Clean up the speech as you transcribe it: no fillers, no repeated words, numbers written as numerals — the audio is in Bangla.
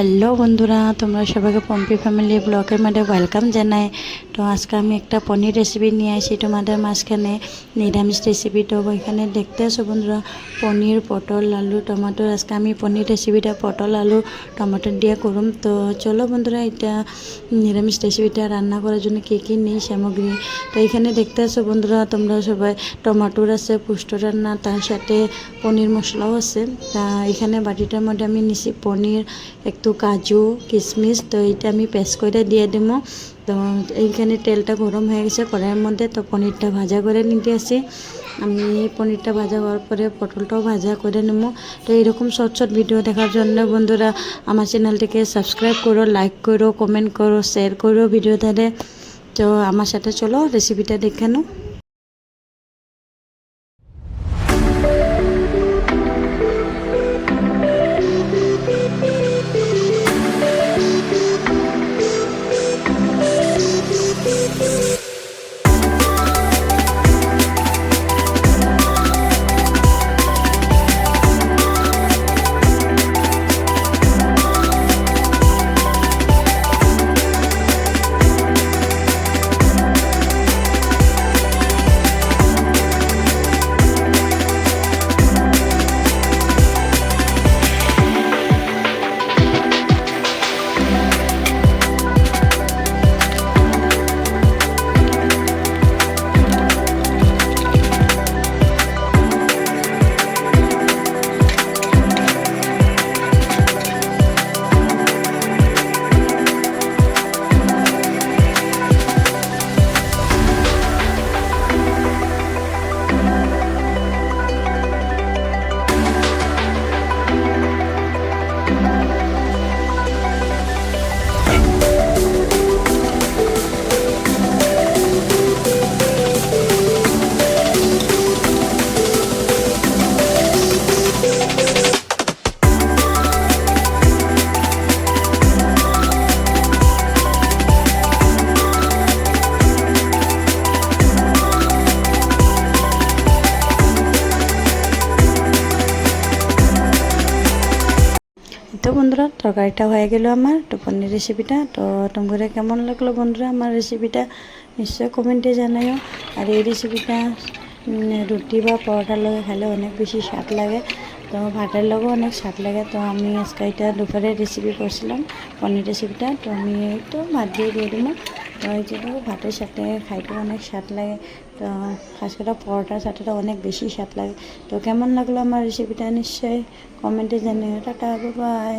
হ্যালো বন্ধুরা, তোমরা সবাইকে পম্পি ফ্যামিলি ব্লগের মধ্যে ওয়েলকাম জানাই। তো আজকে আমি একটা পনির রেসিপি নিয়ে আসি তোমাদের মাঝখানে, নিরামিষ রেসিপি। তো ওইখানে দেখতে আসো বন্ধুরা, পনির, পটল, আলু, টমেটো। আজকে আমি পনির রেসিপিটা পটল, আলু, টমেটো দিয়ে করুম। তো চলো বন্ধুরা, এটা নিরামিষ রেসিপিটা রান্না করার জন্য কী কী নেই সামগ্রী। তো এখানে দেখতে আসো বন্ধুরা, তোমরা সবাই, টমেটোর আছে পুষ্ট রান্না, তার সাথে পনির মশলাও আছে। তা এখানে বাটিটার মধ্যে আমি নিছি পনির, একটু কাজু, কিশমিশ। তো এইটা আমি পেস্ট করে দিয়ে দেবো। তো এইখানে তেলটা গরম হয়ে গেছে কড়াইয়ের মধ্যে। তো পনিরটা ভাজা করে নিতে আসি আমি। পনিরটা ভাজা হওয়ার পরে পটলটাও ভাজা করে নেব। তো এইরকম শর্ট শর্ট ভিডিও দেখার জন্য বন্ধুরা আমার চ্যানেলটিকে সাবস্ক্রাইব করো, লাইক করো, কমেন্ট করো, শেয়ার করো ভিডিওটারে। তো আমার সাথে চলো রেসিপিটা দেখে নাও। তো বন্ধুরা, তরকারিটা হয়ে গেল আমার। তো পনির রেসিপিটা তো তোমাদের কেমন লাগলো বন্ধুরা আমার রেসিপিটা, নিশ্চয়ই কমেন্টে জানাইও। আর এই রেসিপিটা রুটি বা পরোটার লগে খেলে অনেক বেশি স্বাদ লাগে। তো ভাতের লগেও অনেক স্বাদ লাগে। তো আমি আজকে এটা দুপুরে রেসিপি করছিলাম পনির রেসিপিটা। তো আমি একটু ভাত দিয়ে দেবো। তো এই যে ভাতের সাথে খাইতে অনেক স্বাদ লাগে। তো খাস করে পরোটার সাথে অনেক বেশি স্বাদ লাগে। তো কেমন লাগলো আমার রেসিপিটা নিশ্চয়ই কমেন্টে জানিও। Tata, bye bye.